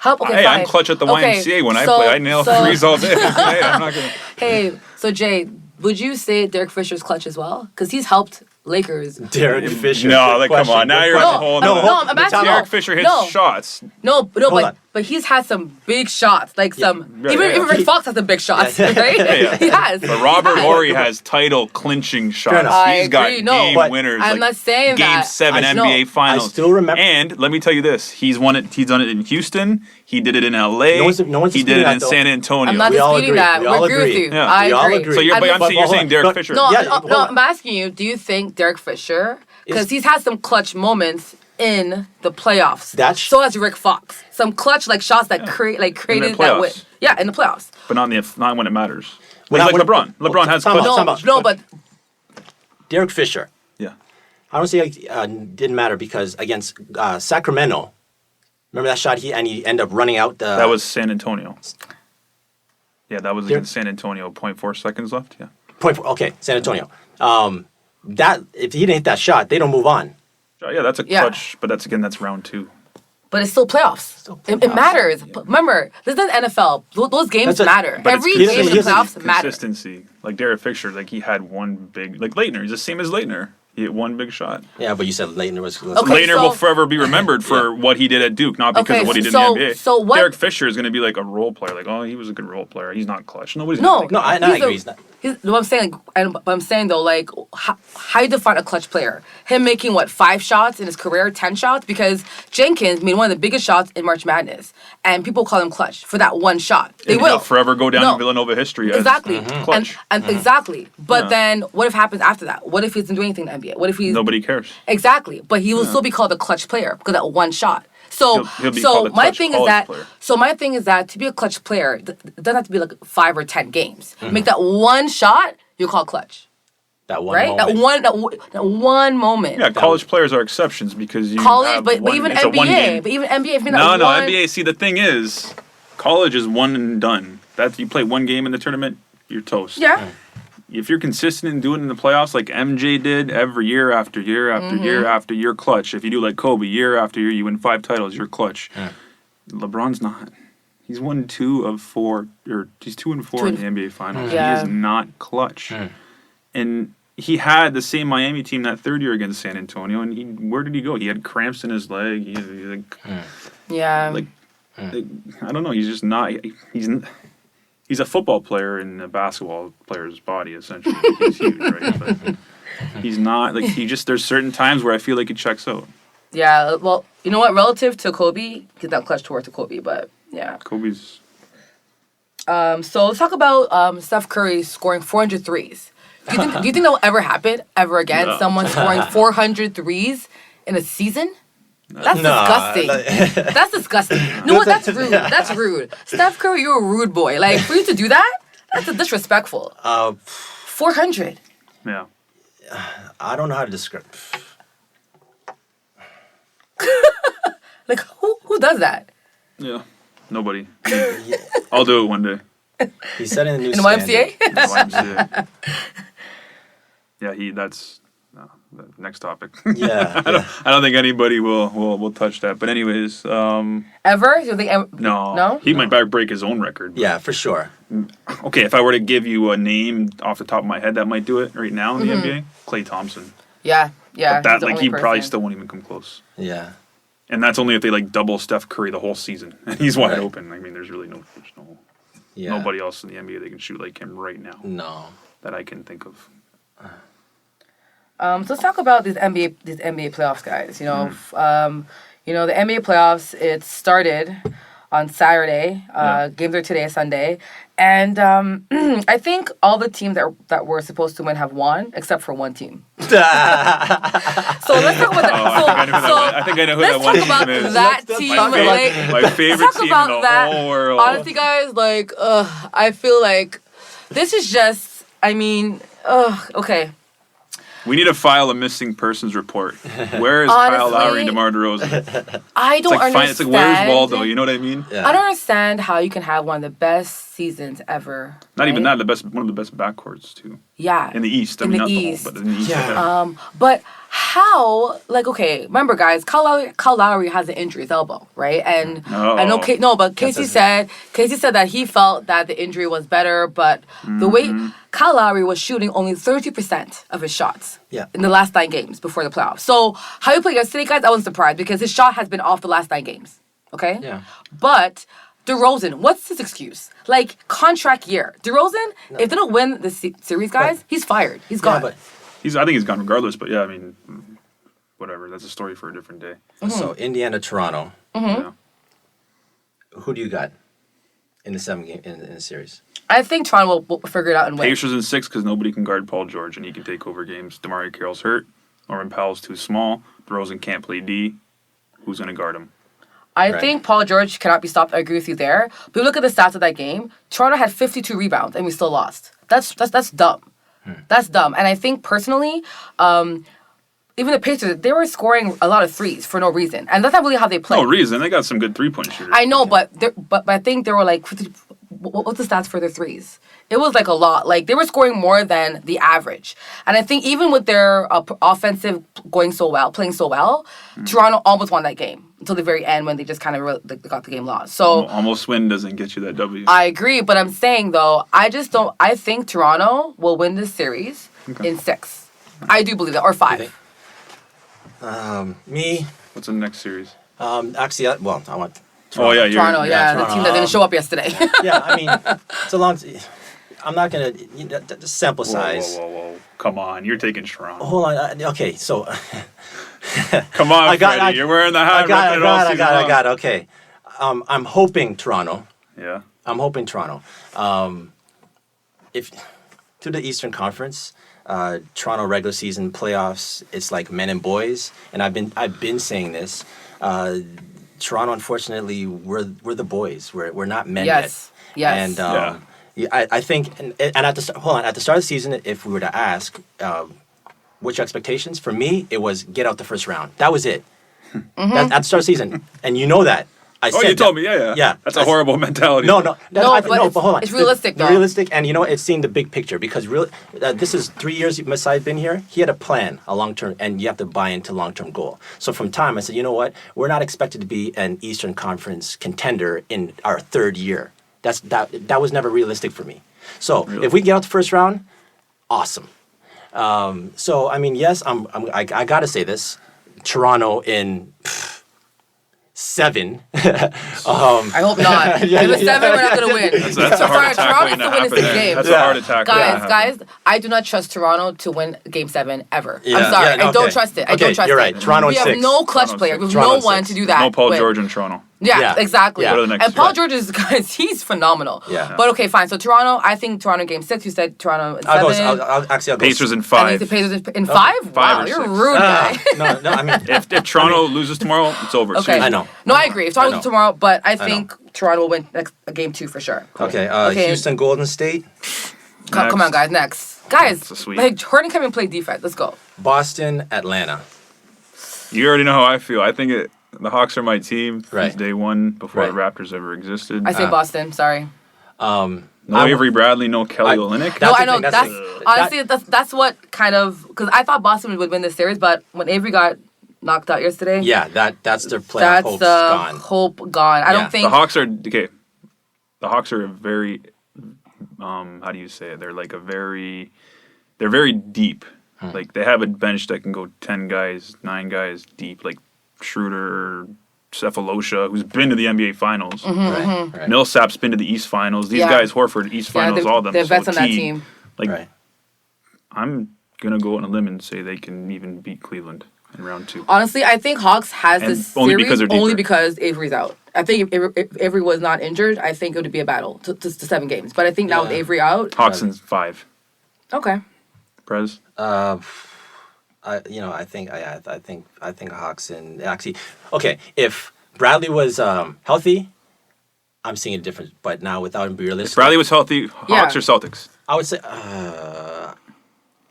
Speaker 3: Help. Okay,
Speaker 2: Hey,
Speaker 3: fine.
Speaker 2: I'm clutch at the
Speaker 3: Okay,
Speaker 2: YMCA when I
Speaker 3: so-
Speaker 2: play. I nail
Speaker 3: so-
Speaker 2: threes all day. Hey, I'm not gonna.
Speaker 3: Hey, so Jay, would you say Derek Fisher's clutch as well? Because he's helped Lakers.
Speaker 1: Derek Fisher.
Speaker 2: No,
Speaker 1: good
Speaker 2: like, come
Speaker 1: question,
Speaker 2: on. Now
Speaker 1: good
Speaker 2: you're on
Speaker 1: question.
Speaker 2: the whole.
Speaker 3: No,
Speaker 2: nother-
Speaker 3: no, I'm asking-
Speaker 2: Derek Fisher hits
Speaker 3: No.
Speaker 2: shots.
Speaker 3: No,
Speaker 1: Hold on.
Speaker 3: but he's had some big shots, like some.
Speaker 2: right,
Speaker 3: even
Speaker 2: yeah.
Speaker 3: even Rick Fox has some big shots, right?
Speaker 2: yeah.
Speaker 3: He has.
Speaker 2: But Robert
Speaker 3: He has.
Speaker 2: Horry has title clinching shots.
Speaker 1: enough.
Speaker 3: I
Speaker 2: He's got
Speaker 3: agree, no,
Speaker 2: game
Speaker 1: but
Speaker 2: winners.
Speaker 3: I'm not saying
Speaker 2: Game
Speaker 3: that.
Speaker 2: 7
Speaker 3: I-
Speaker 2: NBA
Speaker 3: no,
Speaker 2: Finals.
Speaker 1: I still remember-
Speaker 2: And let me tell you this: he's won it. He's done it in Houston. He did it in LA.
Speaker 1: No one's
Speaker 2: he did
Speaker 1: disputing
Speaker 2: it
Speaker 1: that,
Speaker 2: in
Speaker 1: though.
Speaker 2: San Antonio.
Speaker 3: I'm not
Speaker 1: We all
Speaker 3: disputing
Speaker 1: agree.
Speaker 3: that.
Speaker 1: We all
Speaker 3: agree with
Speaker 1: agree.
Speaker 3: you.
Speaker 2: Yeah.
Speaker 3: I
Speaker 1: We all
Speaker 3: agree.
Speaker 1: agree.
Speaker 2: So you're,
Speaker 3: I'm
Speaker 2: but
Speaker 3: not-
Speaker 2: I'm saying you're
Speaker 1: hold
Speaker 2: saying
Speaker 1: on.
Speaker 2: Derek
Speaker 1: But-
Speaker 2: Fisher.
Speaker 3: No,
Speaker 1: Yeah,
Speaker 3: no,
Speaker 1: hold
Speaker 3: no,
Speaker 1: on.
Speaker 3: I'm asking you, do you think Derek Fisher, because
Speaker 1: Is-
Speaker 3: he's had some clutch moments in the playoffs. So has Rick Fox. Some clutch like shots that created that win.
Speaker 2: playoffs.
Speaker 3: Yeah, in the playoffs.
Speaker 2: But not when it matters.
Speaker 1: When
Speaker 2: Like
Speaker 1: I-
Speaker 2: LeBron. LeBron has
Speaker 1: Time out,
Speaker 2: clutch.
Speaker 1: time
Speaker 3: No,
Speaker 1: out.
Speaker 3: no, but
Speaker 1: Derek Fisher.
Speaker 2: Yeah.
Speaker 1: I don't say didn't matter because against Sacramento, remember that shot he ended up running out the.
Speaker 2: That was San Antonio. Yeah, that was
Speaker 1: There-
Speaker 2: against San Antonio. 0.4 seconds left. Yeah.
Speaker 1: Okay, San Antonio. That if he didn't hit that shot, they don't move on.
Speaker 2: Yeah, that's a
Speaker 3: Yeah.
Speaker 2: clutch, but that's round 2.
Speaker 3: but it's still playoffs.
Speaker 1: Still
Speaker 3: It
Speaker 1: playoffs.
Speaker 3: matters. Remember, this is NFL. Those games
Speaker 1: That's a-
Speaker 3: matter.
Speaker 2: But
Speaker 3: Every
Speaker 2: it's
Speaker 3: game in the
Speaker 1: consistency.
Speaker 3: playoffs matters.
Speaker 2: Consistency. Like Derek Fisher, like he had one big, like Leitner. He's the same as Leitner. He hit one big shot.
Speaker 1: Yeah, but you said Leighton was.
Speaker 3: Okay,
Speaker 2: Leitner
Speaker 3: so-
Speaker 2: will forever be remembered for what he did at Duke, not because
Speaker 3: Okay,
Speaker 2: of what he did
Speaker 3: so-
Speaker 2: in the NBA.
Speaker 3: so what-
Speaker 2: Derek Fisher is going to be like a role player. Like, oh, he was a good role player. He's not clutch. Nobody's
Speaker 3: No,
Speaker 2: gonna think
Speaker 1: No,
Speaker 2: that.
Speaker 1: I agree. He's not.
Speaker 3: What I'm saying, but I'm saying though, like, how you define a clutch player? Him making 5 shots in his career, 10 shots, because Jenkins made one of the biggest shots in March Madness, and people call him clutch for that one shot. They
Speaker 2: And
Speaker 3: will
Speaker 2: he'll forever go down
Speaker 3: No.
Speaker 2: in Villanova history as
Speaker 3: Exactly,
Speaker 2: clutch.
Speaker 3: and exactly. But
Speaker 2: Yeah.
Speaker 3: then, what if happens after that? What if he doesn't do anything in the NBA? What if he's
Speaker 2: Nobody cares.
Speaker 3: exactly? But he will still be called a clutch player because of that one shot. So,
Speaker 2: He'll be called a
Speaker 3: my
Speaker 2: clutch
Speaker 3: thing is
Speaker 2: college
Speaker 3: that.
Speaker 2: player.
Speaker 3: So my thing is that to be a clutch player, it doesn't have to be like 5 or 10 games.
Speaker 2: Mm-hmm.
Speaker 3: Make that one shot, you're called clutch,
Speaker 1: That one
Speaker 3: right?
Speaker 1: moment.
Speaker 3: That one moment.
Speaker 2: Yeah, college players are exceptions because you
Speaker 3: College,
Speaker 2: have
Speaker 3: but
Speaker 2: one,
Speaker 3: even
Speaker 2: it's a one
Speaker 3: NBA,
Speaker 2: game.
Speaker 3: but even NBA, if you're
Speaker 2: No,
Speaker 3: not
Speaker 2: no,
Speaker 3: one,
Speaker 2: NBA. See, the thing is, college is one and done. That you play one game in the tournament, you're toast.
Speaker 3: yeah.
Speaker 2: If you're consistent and do it in the playoffs like MJ did every year after year after year after year, clutch. If you do like Kobe, year after year, you win 5 titles, you're clutch. LeBron's not. He's won 2 of 4, or he's 2 and 4 in the NBA Finals.
Speaker 3: Yeah.
Speaker 2: He is not clutch. And he had the same Miami team that third year against San Antonio, and where did he go? He had cramps in his leg. He like,
Speaker 3: Yeah.
Speaker 2: like, I don't know. He's just not. He's a football player in a basketball player's body, essentially. He's huge, right? But he's not like he just. There's certain times where I feel like he checks out.
Speaker 3: Yeah. Well, you know what? Relative to Kobe, get that clutch towards to Kobe, but yeah.
Speaker 2: Kobe's.
Speaker 3: So let's talk about Steph Curry scoring 400 threes. Do you think that will ever happen ever again?
Speaker 2: No.
Speaker 3: Someone scoring 400 threes in a season? That's
Speaker 1: Nah,
Speaker 3: disgusting. That's disgusting. You know what? That's rude. That's rude. Steph Curry, you're a rude boy. Like, for you to do that, that's disrespectful. 400.
Speaker 2: Yeah.
Speaker 1: I don't know how to describe.
Speaker 3: Like, who does that?
Speaker 2: Yeah. Nobody. I'll do it one day.
Speaker 1: He's setting a new
Speaker 3: In the
Speaker 1: standard.
Speaker 3: YMCA?
Speaker 2: YMCA. Yeah, that's no, the next topic.
Speaker 1: Yeah,
Speaker 2: I don't think anybody will touch that. But anyways,
Speaker 3: Ever? You think
Speaker 2: no.
Speaker 3: No?
Speaker 2: He might break his own record.
Speaker 1: yeah, for sure.
Speaker 2: Okay, if I were to give you a name off the top of my head that might do it right now in the
Speaker 3: Mm-hmm.
Speaker 2: NBA, Klay Thompson.
Speaker 3: Yeah.
Speaker 2: But that
Speaker 3: he's the only
Speaker 2: he probably
Speaker 3: person.
Speaker 2: still won't even come close.
Speaker 1: Yeah.
Speaker 2: And that's only if they double Steph Curry the whole season and he's wide
Speaker 1: Right.
Speaker 2: open. I mean, there's
Speaker 1: Yeah.
Speaker 2: nobody else in the NBA that can shoot like him right now
Speaker 1: No.
Speaker 2: that I can think of.
Speaker 3: So let's talk about these NBA playoffs, guys.
Speaker 2: Mm-hmm.
Speaker 3: The NBA playoffs. It started on Saturday. Games are today, Sunday, and I think all the teams that were supposed to win have won, except for one team. So let's talk about that.
Speaker 2: I think I know who
Speaker 3: Let's
Speaker 2: that one
Speaker 3: talk about
Speaker 2: team is.
Speaker 3: that
Speaker 1: Let's
Speaker 3: team.
Speaker 1: talk
Speaker 2: My favorite
Speaker 3: talk
Speaker 2: team in
Speaker 3: about
Speaker 2: the
Speaker 3: that.
Speaker 2: whole world.
Speaker 3: Honestly, guys, I feel like this is just. I mean, okay.
Speaker 2: We need to file a missing persons report. Where is Kyle
Speaker 3: Honestly,
Speaker 2: Lowry and DeMar DeRozan?
Speaker 3: I don't understand.
Speaker 2: It's like, where's Waldo? You know what I mean?
Speaker 1: Yeah.
Speaker 3: I don't understand how you can have one of the best seasons ever.
Speaker 2: Not even
Speaker 3: right?
Speaker 2: that. One of the best backcourts too
Speaker 3: Yeah.
Speaker 2: in the East. I
Speaker 3: In
Speaker 2: mean,
Speaker 3: the
Speaker 2: not
Speaker 3: East.
Speaker 2: the whole, but in the East.
Speaker 1: Yeah.
Speaker 3: But how? Okay, remember, guys, Kyle Lowry has an injury, his elbow, right? And I know, but Casey said that he felt that the injury was better, but the way Kyle Lowry was shooting only 30% of his shots.
Speaker 1: Yeah.
Speaker 3: In the last 9 games before the playoffs. So how you played yesterday, guys? I wasn't surprised because his shot has been off the last 9 games. Okay.
Speaker 1: Yeah.
Speaker 3: But DeRozan, what's his excuse? Contract year. DeRozan, if they don't win the series, guys, he's fired. He's gone.
Speaker 1: Yeah, but
Speaker 2: I think he's gone regardless. But yeah, I mean, whatever. That's a story for a different day.
Speaker 1: so Indiana, Toronto.
Speaker 2: Yeah.
Speaker 1: Who do you got in the 7 game in the series?
Speaker 3: I think Toronto will figure it out and win.
Speaker 2: Pacers in 6 because nobody can guard Paul George and he can take over games. DeMario Carroll's hurt. Norman Powell's too small. DeRozan can't play D. Who's going to guard him?
Speaker 3: I
Speaker 1: Right.
Speaker 3: think Paul George cannot be stopped. I agree with you there. But you look at the stats of that game. Toronto had 52 rebounds and we still lost. That's dumb. That's dumb. And I think personally, even the Pacers, they were scoring a lot of threes for no reason, and that's not really how they play.
Speaker 2: No reason. They got some good 3-point shooters.
Speaker 3: I know, but I think they were what's the stats for their threes? It was a lot. They were scoring more than the average. And I think even with their offensive playing so well, Toronto almost won that game until the very end when they just kind of got the game lost. So
Speaker 2: Almost win doesn't get you that W.
Speaker 3: I agree, but I'm saying though, I think Toronto will win this series in 6. I do believe that, or 5.
Speaker 1: Me.
Speaker 2: What's the next series?
Speaker 1: Actually, I want.
Speaker 2: Oh, yeah.
Speaker 3: Toronto, yeah, the
Speaker 1: Toronto.
Speaker 3: team that didn't show up yesterday.
Speaker 1: Yeah, I mean, it's a long. I'm not gonna the sample size.
Speaker 2: Whoa. Come on. You're taking Toronto.
Speaker 1: Hold on. Okay, so
Speaker 2: Come on, Freddie. You're wearing the hat.
Speaker 1: I got. Okay, I'm hoping Toronto.
Speaker 2: Yeah.
Speaker 1: I'm hoping Toronto. If to the Eastern Conference, Toronto regular season playoffs, it's like men and boys, and I've been saying this. Toronto, unfortunately, we're the boys. We're not men
Speaker 3: Yes.
Speaker 1: yet. And I think, and at the start of the season, if we were to ask, what's your expectations? For me, it was get out the first round. That was it. At the start of the season, and you know that. I said
Speaker 2: you told
Speaker 1: that.
Speaker 2: me, yeah.
Speaker 1: Yeah.
Speaker 2: That's a horrible mentality.
Speaker 1: No,
Speaker 3: but
Speaker 1: hold on.
Speaker 3: it's realistic, though.
Speaker 1: Realistic, and it's seeing the big picture because this is 3 years Masai's been here. He had a plan, a long-term, and you have to buy into long-term goal. So from time, I said, you know what? We're not expected to be an Eastern Conference contender in our 3rd year. That was never realistic for me. So if we get out the first round, awesome. So I mean, yes, I gotta say this, Toronto in 7.
Speaker 3: I hope not. If it's 7, we're not gonna win.
Speaker 2: That's a heart attack
Speaker 3: Toronto
Speaker 2: waiting to
Speaker 3: still wins
Speaker 2: happen.
Speaker 3: this game.
Speaker 2: That's a heart attack.
Speaker 3: Guys, I do not trust Toronto to win Game 7 ever.
Speaker 1: Yeah,
Speaker 3: I'm sorry,
Speaker 1: yeah,
Speaker 3: I don't
Speaker 1: okay.
Speaker 3: trust it. I
Speaker 1: Okay,
Speaker 3: don't trust
Speaker 1: you're
Speaker 3: it.
Speaker 1: right. Toronto in
Speaker 3: we have
Speaker 1: 6.
Speaker 3: no clutch
Speaker 2: Toronto
Speaker 3: player. We have
Speaker 1: Toronto
Speaker 3: no
Speaker 1: in
Speaker 3: one
Speaker 1: 6.
Speaker 3: to do that.
Speaker 2: No Paul
Speaker 3: with.
Speaker 2: George in Toronto.
Speaker 3: Yeah,
Speaker 1: Yeah.
Speaker 3: exactly.
Speaker 1: Yeah.
Speaker 2: Go to the next
Speaker 3: And Paul
Speaker 2: one.
Speaker 3: George is, guys, he's phenomenal.
Speaker 1: Yeah.
Speaker 3: But okay, fine. So Toronto, I think Toronto Game 6. You said Toronto in 7.
Speaker 1: I'll go.
Speaker 2: Pacers in
Speaker 3: And I think
Speaker 2: 5.
Speaker 3: the Pacers in 5? Wow,
Speaker 2: or
Speaker 3: you're
Speaker 2: 6.
Speaker 3: rude, guy.
Speaker 1: No, I mean,
Speaker 2: If Toronto loses tomorrow, it's over.
Speaker 3: Okay.
Speaker 1: I know.
Speaker 3: No, I agree. If Toronto
Speaker 1: I know.
Speaker 3: loses tomorrow, but I think Toronto will win Game 2 for sure.
Speaker 1: okay.
Speaker 3: Okay.
Speaker 1: Houston, Golden State.
Speaker 3: Come on, guys. Next. Guys,
Speaker 2: That's a sweep.
Speaker 3: like Jordan Kevin played defense. Let's go.
Speaker 1: Boston, Atlanta.
Speaker 2: You already know how I feel. I think the Hawks are my team
Speaker 1: Right.
Speaker 2: since day one, before the
Speaker 1: Right.
Speaker 2: Raptors ever existed.
Speaker 3: I say Boston. Sorry.
Speaker 2: No Avery Bradley, no Kelly Olynyk.
Speaker 3: No,
Speaker 1: That's
Speaker 3: I
Speaker 1: the
Speaker 3: know.
Speaker 1: thing,
Speaker 3: That's
Speaker 1: that-
Speaker 3: honestly that's what kind of because I thought Boston would win this series, but when Avery got knocked out yesterday,
Speaker 1: Yeah, that's their playoff
Speaker 3: that's
Speaker 1: hopes
Speaker 3: the
Speaker 1: gone.
Speaker 3: hope gone. I
Speaker 1: Yeah.
Speaker 3: don't
Speaker 2: The
Speaker 3: think
Speaker 2: Hawks are okay. The Hawks are a very, how do you say it? They're very deep. Like they have a bench that can go 10 guys, 9 guys deep. Like Schroeder, Cephalosha, who's been to the NBA Finals.
Speaker 1: Right.
Speaker 2: Millsap's been to the East Finals. These
Speaker 3: Yeah.
Speaker 2: guys, Horford, East Finals, all of them.
Speaker 3: they're vets
Speaker 2: So
Speaker 3: on that
Speaker 2: Teague,
Speaker 3: team.
Speaker 2: Like
Speaker 1: Right.
Speaker 2: I'm gonna go on a limb and say they can even beat Cleveland in round 2.
Speaker 3: Honestly, I think Hawks has
Speaker 2: And
Speaker 3: this
Speaker 2: only
Speaker 3: series
Speaker 2: because they're
Speaker 3: only
Speaker 2: deeper.
Speaker 3: because Avery's out. I think if Avery was not injured, I think it would be a battle to 7 games. But I think now with
Speaker 1: Yeah.
Speaker 3: Avery out,
Speaker 2: Hawks in 5.
Speaker 3: okay.
Speaker 2: Prez.
Speaker 1: I think Hawks and actually okay. If Bradley was healthy, I'm seeing a difference. But now without him, be realistic.
Speaker 2: If Bradley was healthy, Hawks or Celtics?
Speaker 1: I would say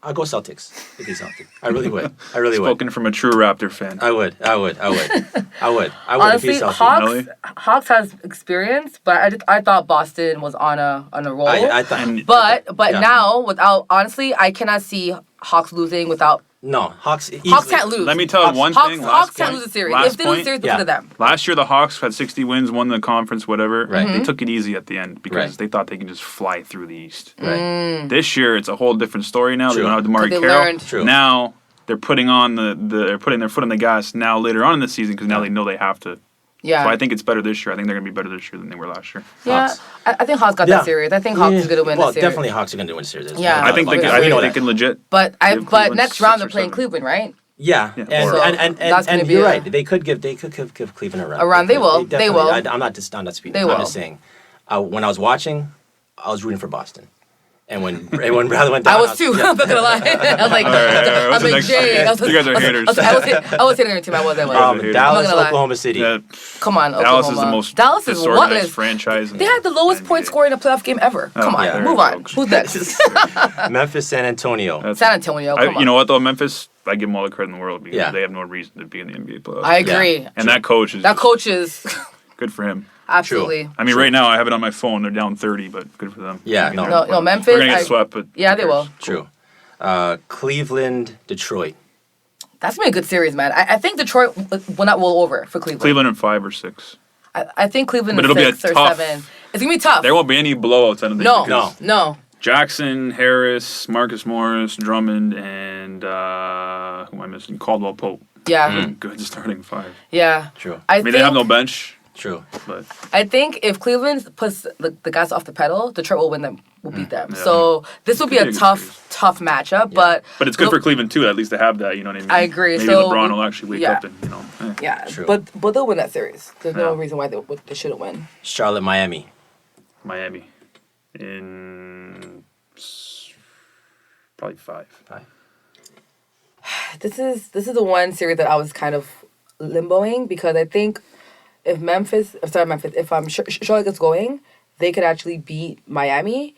Speaker 1: I'll go Celtics if he's healthy. I really would. I really would.
Speaker 2: Spoken from a true Raptor fan.
Speaker 1: I would if
Speaker 3: Honestly,
Speaker 1: he's healthy.
Speaker 3: Hawks has experience, but I thought Boston was on a roll.
Speaker 1: I thought.
Speaker 2: And-
Speaker 3: but
Speaker 1: yeah.
Speaker 3: now without honestly, I cannot see Hawks losing without
Speaker 1: No, Hawks.
Speaker 3: Hawks can't lose.
Speaker 2: Let me tell you one
Speaker 3: Hawks,
Speaker 2: thing.
Speaker 3: Hawks
Speaker 2: Last
Speaker 3: can't
Speaker 2: point.
Speaker 3: lose the series.
Speaker 2: Last
Speaker 3: If they lose the
Speaker 2: point.
Speaker 3: series,
Speaker 1: Yeah.
Speaker 3: because of them.
Speaker 2: Last year, the Hawks had 60 wins, won the conference, whatever.
Speaker 1: Right.
Speaker 2: They took it easy at the end because
Speaker 1: Right.
Speaker 2: they thought they could just fly through the East.
Speaker 1: Right.
Speaker 2: This year, it's a whole different story now. They
Speaker 1: True.
Speaker 2: don't have DeMar
Speaker 3: 'Cause they
Speaker 2: Carroll.
Speaker 3: learned.
Speaker 1: True.
Speaker 2: Now they're putting on they're putting their foot on the gas now later on in the season because now they know they have to.
Speaker 3: Yeah.
Speaker 2: So I think it's better this year. I think they're going to be better this year than they were last year.
Speaker 3: Yeah,
Speaker 1: Hawks.
Speaker 3: I think Hawks got
Speaker 1: Yeah.
Speaker 3: that series. I think Hawks is gonna win
Speaker 1: Well,
Speaker 3: the series.
Speaker 1: definitely Hawks are going to win the series.
Speaker 3: Yeah.
Speaker 2: I think they
Speaker 3: okay.
Speaker 2: can, I
Speaker 1: We
Speaker 2: think
Speaker 1: know
Speaker 2: they
Speaker 1: that.
Speaker 2: can legit.
Speaker 3: But
Speaker 2: give
Speaker 3: but
Speaker 2: Cleveland
Speaker 3: next round
Speaker 2: 6
Speaker 3: they're
Speaker 2: or
Speaker 3: playing
Speaker 2: 7.
Speaker 3: Cleveland, right?
Speaker 1: Yeah,
Speaker 2: Yeah,
Speaker 1: and,
Speaker 2: or-
Speaker 1: and
Speaker 3: That's gonna be
Speaker 1: you're
Speaker 3: a-
Speaker 1: right. They could give Cleveland a run.
Speaker 3: A run. They will. They
Speaker 1: definitely.
Speaker 3: will.
Speaker 1: I'm not speaking.
Speaker 3: They
Speaker 1: I'm
Speaker 3: will.
Speaker 1: just saying. When I was watching, I was rooting for Boston, and when Bradley went down,
Speaker 3: I was too. I'm not gonna lie. I was like,
Speaker 2: All right,
Speaker 3: I was
Speaker 2: what's the
Speaker 3: like,
Speaker 2: next
Speaker 3: Jay.
Speaker 2: one?
Speaker 3: I was,
Speaker 2: You guys are haters.
Speaker 3: I was hitting their team. I was.
Speaker 2: Dallas
Speaker 1: Dallas,
Speaker 3: gonna lie.
Speaker 1: Oklahoma City.
Speaker 2: Yeah,
Speaker 3: Come on,
Speaker 2: Dallas
Speaker 3: Oklahoma.
Speaker 2: is the most
Speaker 3: Dallas is
Speaker 2: disorganized
Speaker 3: whatless.
Speaker 2: franchise. in
Speaker 3: They had the lowest
Speaker 2: NBA.
Speaker 3: point score in a playoff game ever. Come on,
Speaker 1: yeah.
Speaker 3: move on. Who's next?
Speaker 1: Memphis, San Antonio.
Speaker 2: That's-
Speaker 3: San Antonio. Come on.
Speaker 2: You know what though, Memphis, I give them all the credit in the world because
Speaker 1: Yeah.
Speaker 2: they have no reason to be in the NBA playoffs.
Speaker 3: I agree.
Speaker 2: and that coach is
Speaker 3: That
Speaker 2: just
Speaker 3: coach is
Speaker 2: good for him.
Speaker 3: absolutely.
Speaker 2: I mean, right now I have it on my phone. They're down 30, but good for them.
Speaker 1: Yeah,
Speaker 2: I mean,
Speaker 1: no.
Speaker 2: they're-
Speaker 3: No, Memphis,
Speaker 2: They're gonna get
Speaker 3: I-
Speaker 2: swept, but
Speaker 3: Yeah,
Speaker 2: who
Speaker 3: they
Speaker 2: cares?
Speaker 3: will.
Speaker 1: True. Cleveland, Detroit.
Speaker 3: That's gonna be a good series, man. I think Detroit will not roll over for Cleveland.
Speaker 2: Cleveland in 5 or 6.
Speaker 3: I think Cleveland
Speaker 2: But
Speaker 3: is
Speaker 2: it'll be a
Speaker 3: 6 or
Speaker 2: tough-
Speaker 3: 7. It's gonna be tough.
Speaker 2: There won't be any blowouts. I don't think.
Speaker 3: No,
Speaker 2: because
Speaker 3: no.
Speaker 2: Jackson, Harris, Marcus Morris, Drummond, and who am I missing? Caldwell Pope.
Speaker 3: Yeah,
Speaker 2: Good starting 5.
Speaker 3: yeah.
Speaker 1: True.
Speaker 2: I mean, they have no bench,
Speaker 1: True.
Speaker 2: but
Speaker 3: I think if Cleveland puts the gas off the pedal, Detroit will win them. Will beat them.
Speaker 2: yeah.
Speaker 3: So this will be
Speaker 2: could
Speaker 3: a
Speaker 2: be a good
Speaker 3: tough matchup. But
Speaker 2: it's good for Cleveland too. At least to have that. You know what I mean?
Speaker 3: I agree.
Speaker 2: Maybe
Speaker 3: So,
Speaker 2: LeBron will actually wake
Speaker 3: yeah.
Speaker 2: up and
Speaker 3: yeah,
Speaker 1: True.
Speaker 3: but they'll win that series. There's no
Speaker 2: Yeah.
Speaker 3: reason why they shouldn't win.
Speaker 1: Charlotte, Miami.
Speaker 2: Miami in probably 5.
Speaker 3: This is the one series that I was kind of limboing because I think if Charlotte gets going, they could actually beat Miami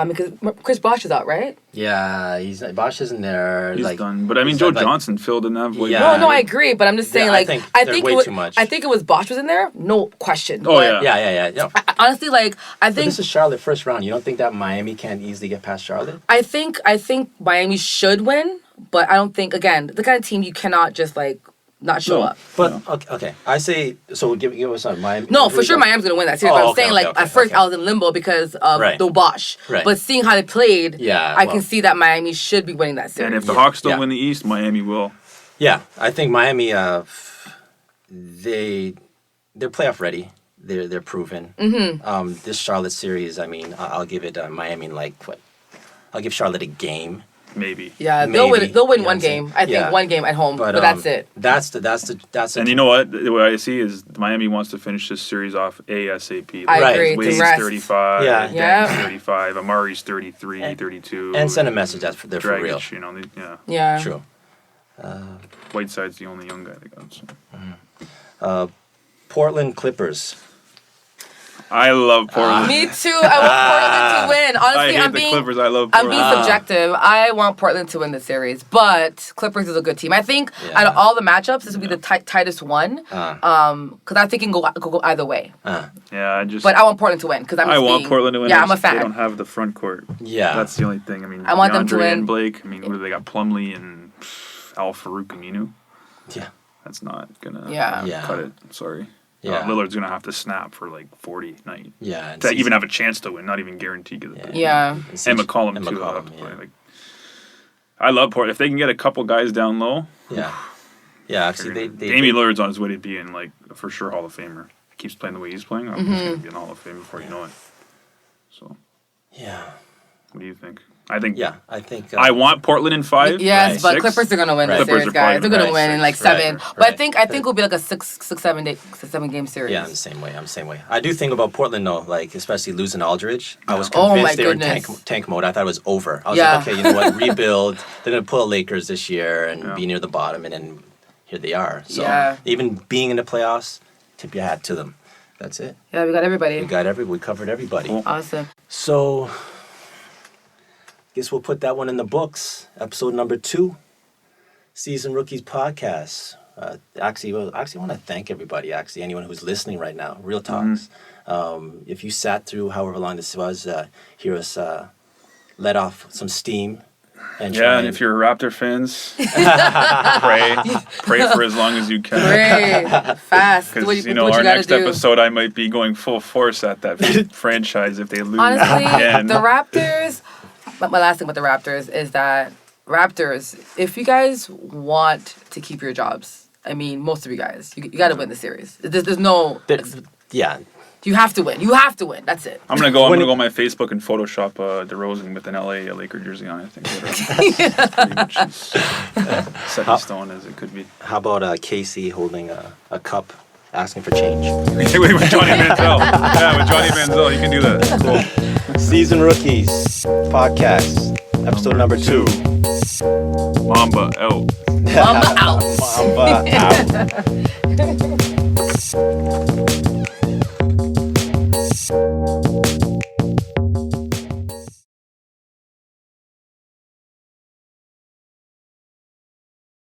Speaker 3: because Chris Bosh is out, right?
Speaker 1: Yeah, Bosh isn't there.
Speaker 2: He's
Speaker 1: like,
Speaker 2: done. But I mean,
Speaker 1: he's
Speaker 2: Joe
Speaker 1: like-
Speaker 2: Johnson filled in that void.
Speaker 1: Yeah.
Speaker 3: No, I agree, but I'm just saying,
Speaker 1: Yeah,
Speaker 3: like,
Speaker 1: I think they're way
Speaker 3: it was,
Speaker 1: too much.
Speaker 3: I think it was Bosh was in there, no question.
Speaker 2: Oh,
Speaker 3: but
Speaker 2: yeah.
Speaker 1: Yeah.
Speaker 3: honestly, like, I
Speaker 1: But
Speaker 3: think
Speaker 1: this is Charlotte first round. You don't think that Miami can easily get past Charlotte?
Speaker 3: I think Miami should win, but I don't think again the kind of team you cannot just like not show
Speaker 2: No.
Speaker 3: up.
Speaker 1: But okay, I say so. Give us a Miami.
Speaker 3: No, for sure Miami's gonna win that series.
Speaker 1: Oh,
Speaker 3: but I'm
Speaker 1: okay,
Speaker 3: saying
Speaker 1: okay,
Speaker 3: like
Speaker 1: okay,
Speaker 3: at first
Speaker 1: okay.
Speaker 3: I was in limbo because of
Speaker 1: Right.
Speaker 3: the Bosh.
Speaker 1: Right.
Speaker 3: But seeing how they played,
Speaker 1: Yeah,
Speaker 3: I
Speaker 1: well.
Speaker 3: can see that Miami should be winning that series.
Speaker 2: And if the Hawks don't
Speaker 1: Yeah.
Speaker 2: win the East, Miami will.
Speaker 1: Yeah, I think Miami. They're playoff ready. They're proven. Mm-hmm. This Charlotte series, I mean, I'll give it Miami like what? I'll give Charlotte a game.
Speaker 2: Maybe.
Speaker 3: yeah,
Speaker 1: Maybe,
Speaker 3: they'll win
Speaker 1: you know
Speaker 3: one
Speaker 1: what I'm
Speaker 3: game.
Speaker 1: saying?
Speaker 3: I think
Speaker 1: Yeah.
Speaker 3: one game at home, but that's it.
Speaker 1: That's the.
Speaker 2: And you know what? What I see is Miami wants to finish this series off ASAP.
Speaker 3: I
Speaker 1: Right.
Speaker 3: agree. To
Speaker 2: Wade's
Speaker 3: rest.
Speaker 2: 35.
Speaker 1: Yeah.
Speaker 2: Dan's
Speaker 3: Yeah.
Speaker 2: 35. Amari's 33, 32.
Speaker 1: and send a message that they're for real.
Speaker 2: Dragic, you know, yeah.
Speaker 3: Yeah.
Speaker 1: True.
Speaker 2: Whiteside's the only young guy they got. So.
Speaker 1: Portland Clippers.
Speaker 2: I love Portland.
Speaker 3: Me too. I want Portland to win.
Speaker 2: I
Speaker 3: Honestly,
Speaker 2: hate the Clippers. I love Portland.
Speaker 3: I'm being subjective. I want Portland to win the series, but Clippers is a good team. I think out of all the matchups, this will be the tightest one. Because I think it can go either way.
Speaker 2: Yeah,
Speaker 3: But I want Portland to win because
Speaker 2: I want Portland to win.
Speaker 3: Yeah, I'm a fan.
Speaker 2: They don't have the front court.
Speaker 1: Yeah.
Speaker 2: That's the only thing. I mean,
Speaker 3: I want them to
Speaker 2: DeAndre
Speaker 3: win.
Speaker 2: and Blake. I mean, what do they got? Plumlee and Al Farouk Aminu.
Speaker 1: Yeah.
Speaker 2: That's not gonna
Speaker 3: Yeah.
Speaker 2: cut it. Sorry.
Speaker 1: Yeah.
Speaker 2: Lillard's gonna have to snap for like 40 night.
Speaker 1: Yeah.
Speaker 2: To even have a chance to win, not even guaranteed.
Speaker 3: Yeah.
Speaker 2: And McCollum too.
Speaker 1: McCollum,
Speaker 2: Like, I love Portland. If they can get a couple guys down low.
Speaker 1: Yeah. Yeah. Actually,
Speaker 2: Damian Lillard's on his way to being like for sure Hall of Famer. Keeps playing the way he's playing. He's gonna be in the Hall of Fame before you know it. So.
Speaker 1: Yeah.
Speaker 2: What do you think? I think.
Speaker 1: Yeah. I think.
Speaker 2: I want Portland in 5.
Speaker 3: Yes,
Speaker 1: Right.
Speaker 3: but
Speaker 2: 6.
Speaker 3: Clippers are gonna win the
Speaker 2: Clippers
Speaker 3: series,
Speaker 2: are
Speaker 3: guys.
Speaker 2: probably
Speaker 3: They're gonna
Speaker 2: gonna
Speaker 3: win in like 7.
Speaker 1: Right.
Speaker 3: But I think it'll be like a 7 game series.
Speaker 1: Yeah, I'm the same way. I'm the same way. I do think about Portland though, like especially losing Aldridge. I was
Speaker 3: Oh,
Speaker 1: convinced
Speaker 3: my
Speaker 1: they were in
Speaker 3: goodness.
Speaker 1: tank mode. I thought it was over. I was
Speaker 3: Yeah.
Speaker 1: like, okay, you know what? Rebuild. They're gonna pull Lakers this year and be near the bottom, and then here they are. So even being in the playoffs, tip your hat to them. That's it.
Speaker 3: Yeah, we got everybody.
Speaker 1: We covered everybody.
Speaker 2: Cool.
Speaker 3: Awesome.
Speaker 1: So, guess we'll put that one in the books. Episode number 2, Season Rookies Podcast. Actually, I want to thank everybody. Actually, anyone who's listening right now. Real talks. If you sat through however long this was, hear us let off some steam. And
Speaker 2: And if you're Raptor fans, pray for as long as you can.
Speaker 3: Great. Fast.
Speaker 2: Because
Speaker 3: What
Speaker 2: our
Speaker 3: you gotta
Speaker 2: next
Speaker 3: do.
Speaker 2: episode, I might be going full force at that franchise if they lose
Speaker 3: Honestly,
Speaker 2: again.
Speaker 3: the Raptors. But my last thing with the Raptors is that Raptors, if you guys want to keep your jobs, I mean, most of you guys, you got to win the series. There's no.
Speaker 1: yeah.
Speaker 3: You have to win. You have to win. That's it.
Speaker 2: I'm gonna go on my Facebook and Photoshop DeRozan with an LA Laker jersey on. I think pretty much is set in stone as it could be.
Speaker 1: How about Casey holding a cup, asking for change?
Speaker 2: With Johnny Manziel. Yeah, with Johnny Manziel, you can do that.
Speaker 1: Cool. Season Rookies Podcast, episode number 2.
Speaker 2: Mamba out.
Speaker 3: Mamba out.
Speaker 1: Mamba out.